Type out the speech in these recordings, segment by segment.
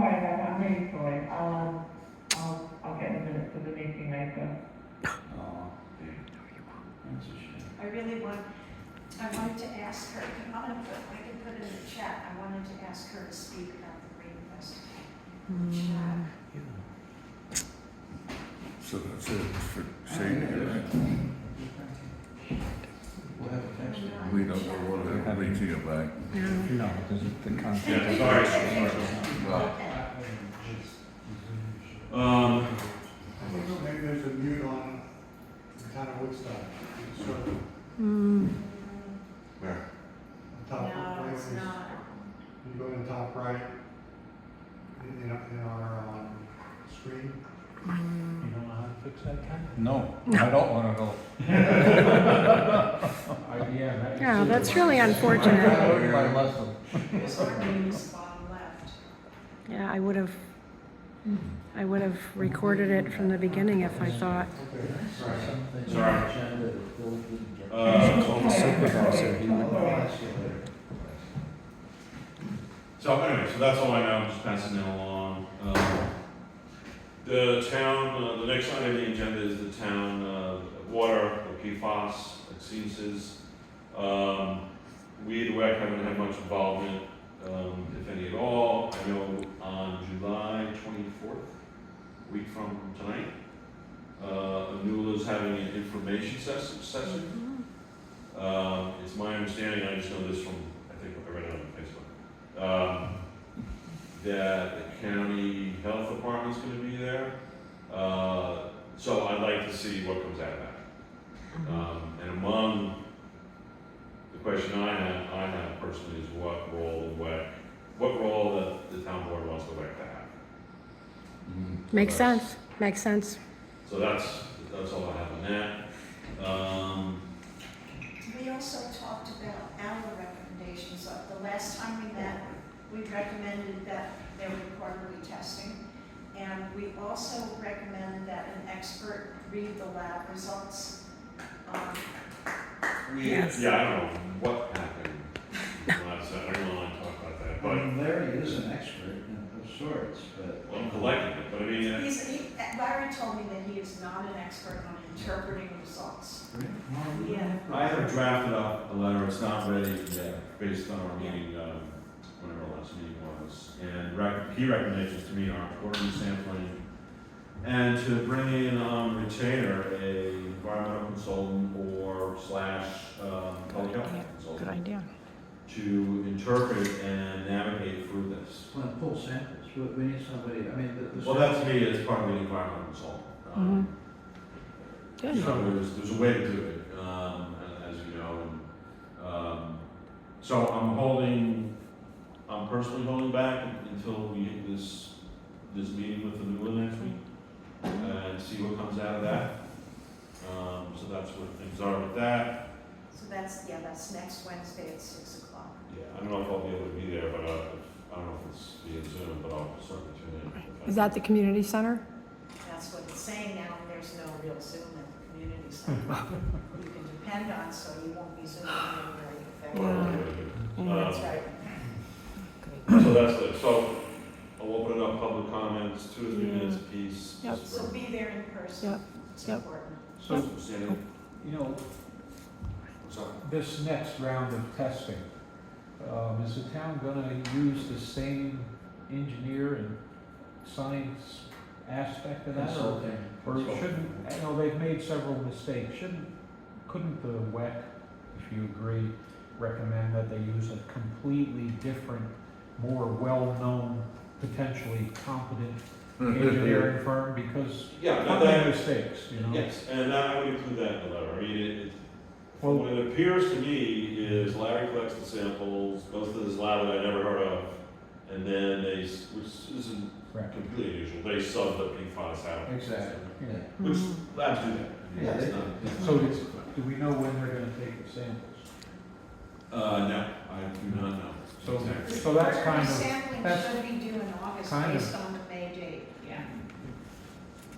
right, I'm ready for it. I'll get the minutes of the meeting later. Oh, that's a shame. I wanted to ask her, I can put it in the chat, I wanted to ask her to speak about the Green Festival. So that's it for saying it, right? We'll have a text. We don't know what we can get back. No, because the content. Yeah, sorry. Well, I think maybe there's a mute on the town of Woodstock. So, where? top No, right, it's not. you go in the top right in our screen. You don't know how to fix that, Ken? No, I don't want to know. Yeah, that's really unfortunate. My lesson. Because our name is bottom left. Yeah, I would have recorded it from the beginning if I thought. Sorry. The supervisor, he would. So anyway, so that's all I know, I'm just passing it along. The town, the next item on the agenda is the town water, the PFAS exceedances. We, the WEC, haven't had much involvement, if any at all. I know on July 24th, a week from tonight, Anula is having an information session. It's my understanding, I just know this from, I think I read it on Facebook, that the county health department's gonna be there. So I'd like to see what comes out of that. And among the question I have personally is what role the town board wants the WEC to have. Makes sense, makes sense. So that's all I have on that. We also talked about our recommendations. The last time we met, we recommended that there would be quarterly testing. And we also recommended that an expert read the lab results. Yes. Yeah, I don't know what happened last time. I don't want to talk about that, but Larry is an expert of sorts, but. well, collectively, but I mean, Larry told me that he is not an expert on interpreting results. Yeah. I have drafted up a letter, it's not ready yet, based on our meeting, whenever our last meeting was. And key recommendations to me are quarterly sampling, and to bring in retainer, a environmental consultant or slash public health Good consultant, idea. to interpret and navigate through this. Well, pull samples, we need somebody, I mean, the. Well, that to me is part of the environmental consultant. Good. So there's a way to do it, as you know, and, so I'm personally holding back until we hit this meeting with the new next week, and see what comes out of that. So that's where things are with that. So that's next Wednesday at 6 o'clock. Yeah, I don't know if I'll be able to be there, but I don't know if it's via Zoom, but I'll certainly tune in. Is that the community center? That's what it's saying now, there's no real Zoom at the community center. You can depend on, so you won't be Zooming in very effectively. That's right. So that's it. So I'll open it up, public comments, 2 to 3 minutes apiece. Yep. just So for- be there in person. Yep. It's Yep. important. So, Sandy, you know, what's up? this next round of testing, is the town gonna use the same engineer and science aspect of that? Consulting. Or shouldn't, you know, they've made several mistakes, couldn't the WEC, if you agree, recommend that they use a completely different, more well-known, potentially competent engineering firm, because Yeah, how no, many that, mistakes, you know? yes, and I would include that in the letter. I mean, Well- what it appears to me is Larry collects the samples, goes to this lab that I never heard of, and then which isn't Right. completely unusual, they sub the PFAS out. Exactly, yeah. Which labs do that. I mean, Yeah, it's they- not- So do we know when they're gonna take the samples? No, I do not know. So- Exactly. So that's kind of- Sampling that's should be due in August kind of- based on the May date. Yeah.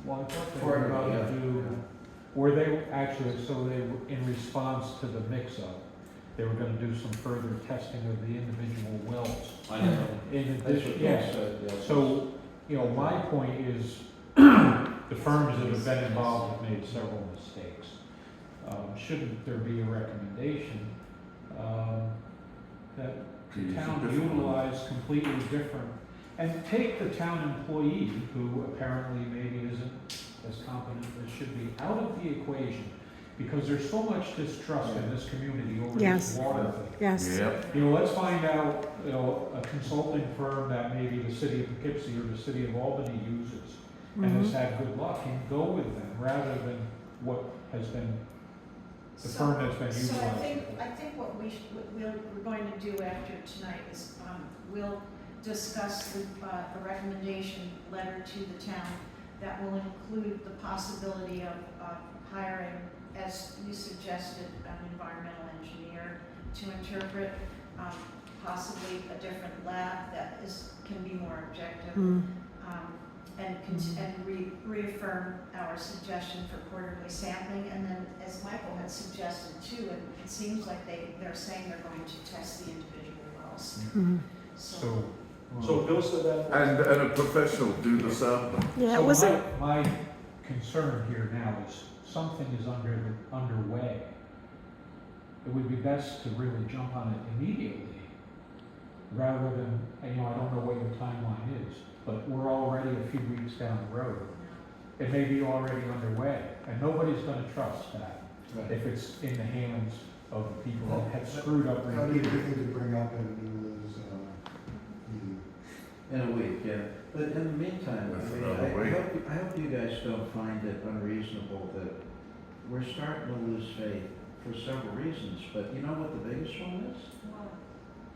Well, I thought they For- were about yeah. to do, were they actually, so they were in response to the mix-up, they were gonna do some further testing of the individual wells. I know. In That's addition, what yes, Bill said, yes. so, my point is, the firms that have been involved have made several mistakes. Shouldn't there be a recommendation, that To use the a town different one. utilize completely different, and take the town employee, who apparently maybe isn't as competent as should be, out of the equation, because there's so much distrust in this community over Yes. this water thing. Yes. Yep. Let's find out, a consulting firm that maybe the city of Poughkeepsie or the city of Albany uses and has had good luck, and go with them rather than what has been, the firm that's been So I utilized. think what we're going to do after tonight is, we'll discuss the recommendation letter to the town that will include the possibility of hiring, as you suggested, an environmental engineer to interpret, possibly a different lab that can be more objective. Mm. And reaffirm our suggestion for quarterly sampling, and then, as Michael had suggested too, and it seems like they're saying they're going to test the individual wells, Mhm. So. So Bill said that. And a professional do the sampling. Yeah, So it wasn't, my concern here now is something is underway. It would be best to really jump on it immediately, rather than, I don't know what your timeline is, but we're already a few weeks down the road. It may be already underway, and nobody's gonna trust that Right. if it's in the hands of the people that have screwed up How do you repeatedly. think to bring up in Newland's, meeting? In a week, yeah. But in the meantime, That's I mean, another week. I hope you guys don't find it unreasonable that we're starting to lose faith for several reasons, but you know what the biggest one is?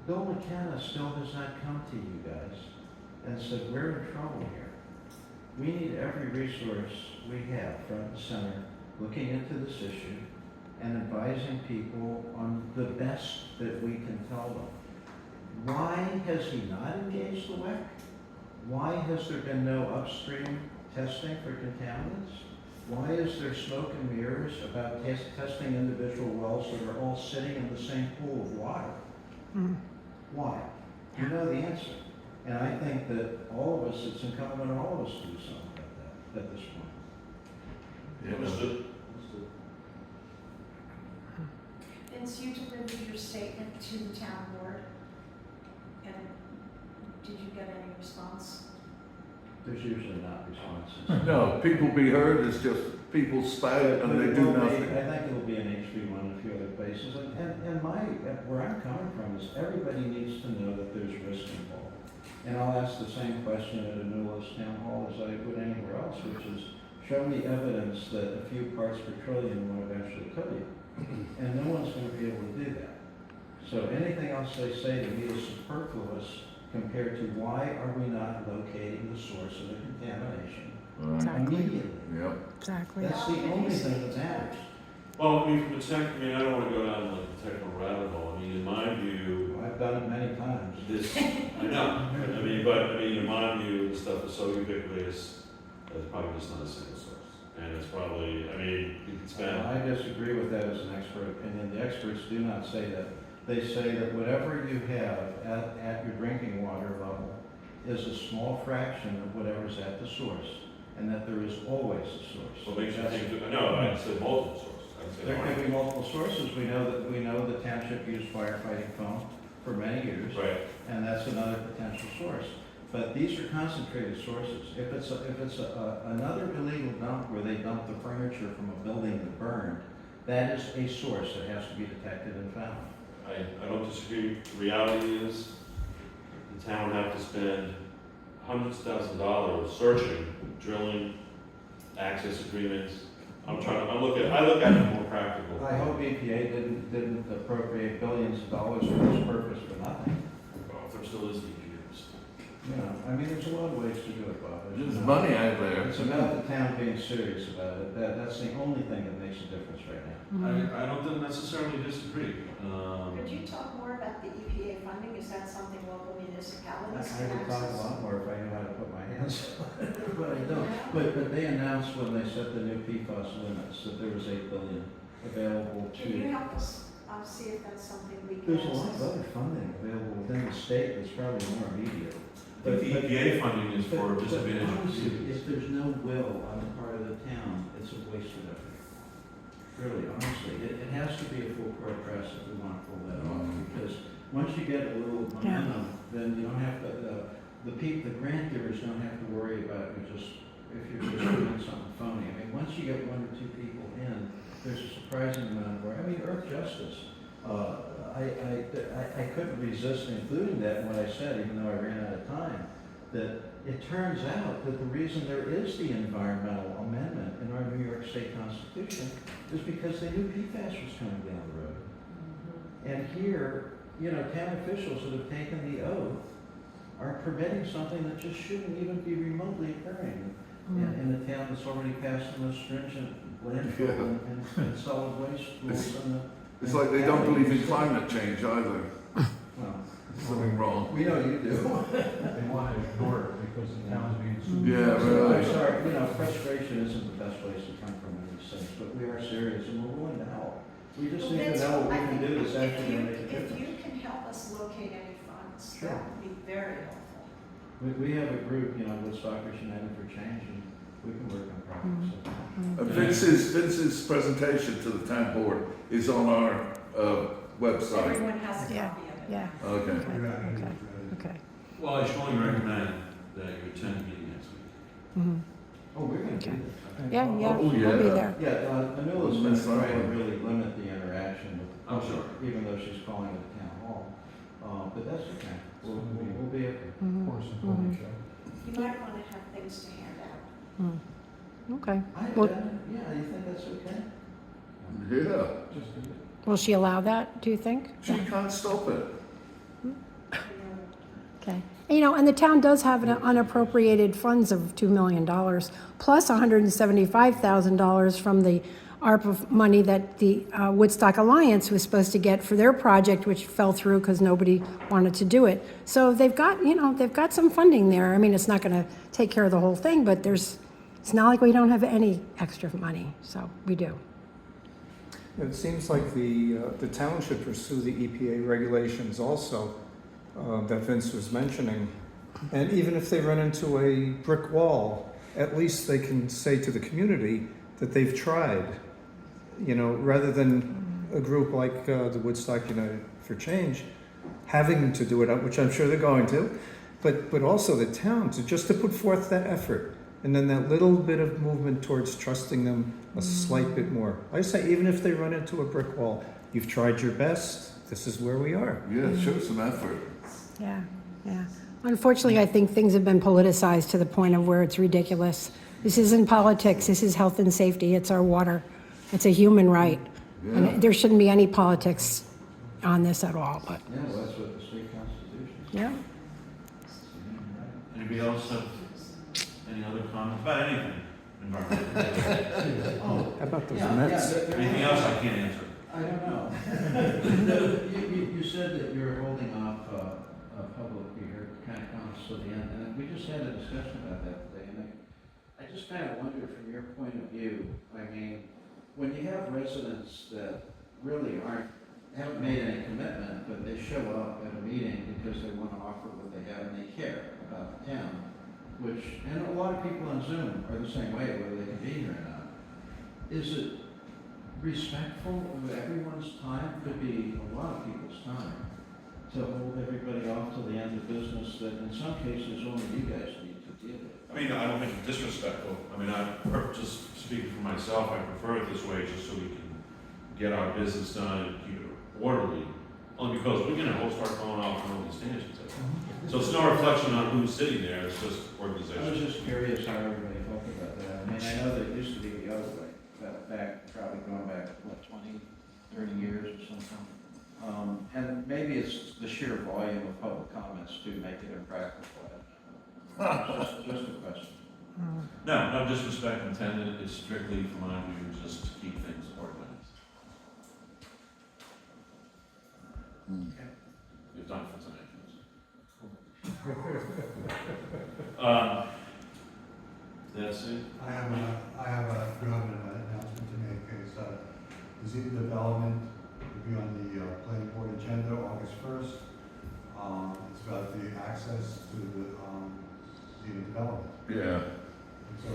Bill McKenna still has not come to you guys and said, we're in trouble here. We need every resource we have, front and center, looking into this issue and advising people on the best that we can tell them. Why has he not engaged the WEC? Why has there been no upstream testing for contaminants? Why is there smoke and mirrors about testing individual wells that are all sitting in the same pool of water? mm, Why? You know the answer. And I think that all of us, it's incumbent on all of us to do something about that at this point. Yeah. Understood. Vince, you delivered your statement to the town board, and did you get any response? There's usually not responses. No, people be heard, it's just people spout and they do nothing. I think it'll be an HB1 in a few other places, and where I'm coming from is everybody needs to know that there's risk involved. And I'll ask the same question at a Newlands town hall as I would anywhere else, which is, show me evidence that a few parts per trillion will eventually kill you. And no one's gonna be able to do that. So anything else they say to me is superfluous compared to why are we not locating the source of the contamination Right. Exactly. immediately? Yep. exactly. That's the only thing that matters. Well, I mean, from the I don't wanna go down like the technical rabbit hole. I mean, in my view, I've done it many times. this, I know, in my view, the stuff is so ubiquitous, that it's probably just not a single source. And it's probably, it's been, I disagree with that as an expert opinion. The experts do not say that. They say that whatever you have at your drinking water level is a small fraction of whatever's at the source, and that there is always a source. what makes you think, no, I'd say multiple sources. I'd say There could be multiple sources. We know the township used firefighting foam for many years, Right, and that's another potential source. But these are concentrated sources. If it's another illegal dump where they dump the furniture from a building that burned, that is a source that has to be detected and found. I don't disagree. The reality is, the town would have to spend hundreds of thousands of dollars searching, drilling, access agreements. I look at it more practical. I hope EPA didn't appropriate billions of dollars for this purpose for nothing. Well, if there still is DPS. You know, I mean, there's a lot of ways to do it, Bob. as you There's know. money out there. It's about the town being serious about it. That's the only thing that makes a difference right now. Mhm. I don't necessarily disagree. Could you talk more about the EPA funding? Is that something local municipalities I can could talk a access? lot more if I knew how to put my hands on it, but I don't. But they announced when they set the new PFAS limits that there was $8 billion available Can you to. help us I'll see if that's something we can There's a lot of access. other funding available within the state that's probably more immediate. I think the EPA funding is for But disadvantaged honestly, communities. if there's no will on the part of the town, it's a wasted effort. Really, honestly, it has to be a full court press if we want to pull that off, because once you get a little momentum, then you don't have to, the grant givers don't have to worry about if you're just doing something phony. I mean, once you get one or two people in, there's a surprising amount of work. I mean, Earth Justice, I couldn't resist including that in what I said, even though I ran out of time, that it turns out that the reason there is the environmental amendment in our New York State Constitution is because they knew PFAS was coming down the road. And here, town officials that have taken the oath are permitting something that just shouldn't even be remotely occurring in a town that's already passed the most stringent landfill and solid waste rules in the. It's like they don't believe in climate change either. Well, Something wrong. we know you do. They want to ignore it because the town's being sued. Yeah, I'm really. sorry, frustration isn't the best place to come from in these things, but we are serious and we're willing to help. We just Well, need to Vince, know what we I can think do that's actually gonna make a If difference. you can help us locate any funds, Sure. that would be very helpful. We have a group, Woodstockers United for Change, and we can work on projects. Vince's presentation to the town board is on our website. Everyone has a Yeah, copy of it. yeah. Okay. Okay. Well, I strongly recommend that you attend the meeting next week. Mhm. Oh, we're gonna do Okay. that. Yeah, Oh, I'll be yeah. there. Yeah, Manila's Well, gonna that's try to fine. really limit the interaction with. I'm sure. Even though she's calling it a town hall, but that's okay, we'll be okay. Mhm. Horse and pony show. You might want to have things to hand out. Mm. Okay. I, Well- yeah, you think that's okay? Yeah. Just do it. Will she allow that, do you think? She can't stop it. Okay. And the town does have an unappropriated funds of $2 million, plus $175,000 from the ARPA money that the Woodstock Alliance was supposed to get for their project, which fell through because nobody wanted to do it. So they've got some funding there. I mean, it's not going to take care of the whole thing, but it's not like we don't have any extra money, so we do. It seems like the town should pursue the EPA regulations also that Vince was mentioning. And even if they run into a brick wall, at least they can say to the community that they've tried, rather than a group like the Woodstock United for Change having to do it, which I'm sure they're going to, but also the town to put forth that effort. And then that little bit of movement towards trusting them a slight bit more. I say, even if they run into a brick wall, you've tried your best, this is where we are. Yeah, show some effort. Yeah, yeah. Unfortunately, I think things have been politicized to the point of where it's ridiculous. This isn't politics, this is health and safety, it's our water. It's a human right. Yeah. And there shouldn't be any politics on this at all, but, Yeah, well, that's what the state constitution says. yeah. Anybody else have any other comments about anything environmental? Oh, How about those yeah, Mets? Anything else I can't answer? I don't know. You said that you're holding off public, your kind of comments to the end, and we just had a discussion about that today, and I just kind of wonder from your point of view, I mean, when you have residents that really haven't made any commitment, but they show up at a meeting because they want to offer what they have and they care about the town, and a lot of people on Zoom are the same way, whether they can be here or not. Is it respectful of everyone's time? Could be a lot of people's time to hold everybody off till the end of business that in some cases only you guys need to deal with. I mean, I don't think it's disrespectful. I mean, just speaking for myself, I prefer it this way just so we can get our business done and keep it orderly. Only because we're gonna start going off on all these tangents. So it's no reflection on who's sitting there, it's just I was organization. just curious how everybody felt about that. I mean, I know that it used to be the other way, probably going back, 20, 30 years or something. And maybe it's the sheer volume of public comments to make it impractical. Just a question. No disrespect intended, it's strictly for my view, just to keep things organized. You've done for tonight. That's it. I have a announcement to make, is the development, the to be on the planning board agenda August 1st. It's about the access to the development. Yeah. And so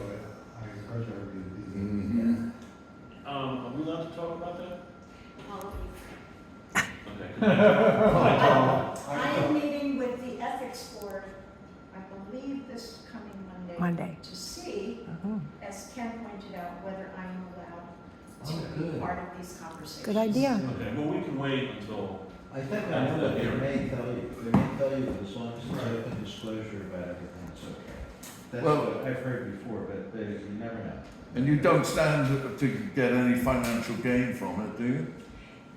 I encourage everybody to be there. Mm-hmm. Are we allowed to talk about that? All of you. Okay. I am meeting with the ethics board, I believe this coming Monday. to see, Mhm. as Ken pointed out, whether I am allowed Oh, to be good. part of these conversations. Good idea. Okay, well, we can wait until, I think I know that they may tell you, that as long as it's open disclosure about everything, it's okay. That's Well- what I've heard before, but you never know. And you don't stand to get any financial gain from it, do you?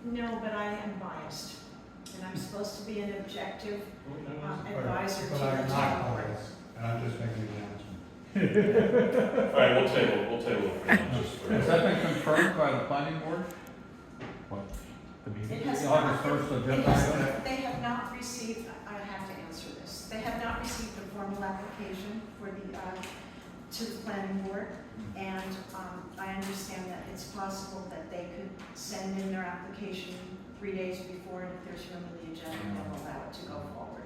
No, but I am biased, and I'm supposed to be an objective advisor to But the I'm not town board. biased, and I'm just making an announcement. all right, we'll table it for now, just for. Has that been confirmed by the planning board? What, the meeting? It has The not, August 1st it agenda has, item? they have not received, I have to answer this, they have not received a formal application for the, to the planning board. And, I understand that it's possible that they could send in their application 3 days before, and if there's room in the agenda, they'll allow it to go forward.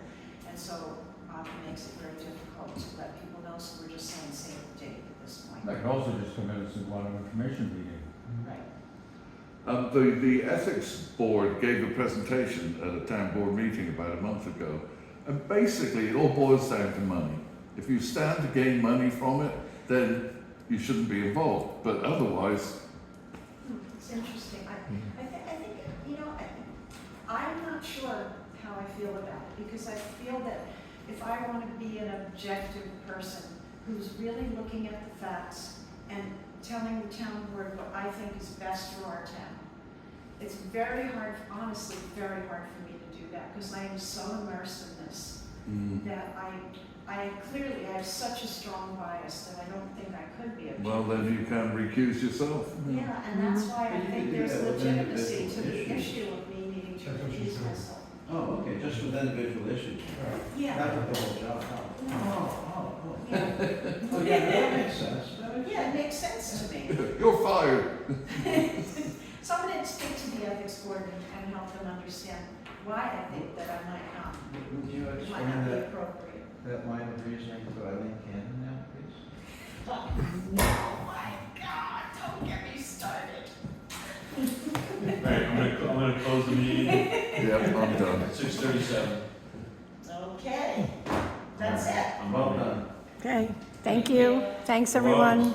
And so, it makes it very difficult to let people know, so we're just saying save the date at this point. That could also just come in as a lot of information meeting. Right. The ethics board gave a presentation at a town board meeting about a month ago, and basically it all boils down to money. If you stand to gain money from it, then you shouldn't be involved, but otherwise, It's interesting. I think, you know, I'm not sure how I feel about it, because I feel that if I want to be an objective person who's really looking at the facts and telling the town board what I think is best for our town, it's very hard, honestly, very hard for me to do that, because I am so immersed in this that I clearly have such a strong bias that I don't think I could be objective. well, then you can recuse yourself. Yeah, and that's why I But you think could do there's that with legitimacy to individual the issues. issue of me needing to That's what she's recuse doing. myself. Oh, okay, just with individual issues. Yeah, Not with the whole job. Oh. yeah, Oh, yeah, that makes sense. yeah, it makes sense to me. You're fired. So I'm gonna speak to the ethics board and help them understand why I think that I might not Would you explain be that, appropriate. that line of reasoning to Eileen Cannon now, please? Oh my God, don't get me started. Right, I'm gonna close the meeting Yep, I'm done. at 6:37. Okay, that's it. I'm Well done. done. Okay, thank you. Thanks, everyone.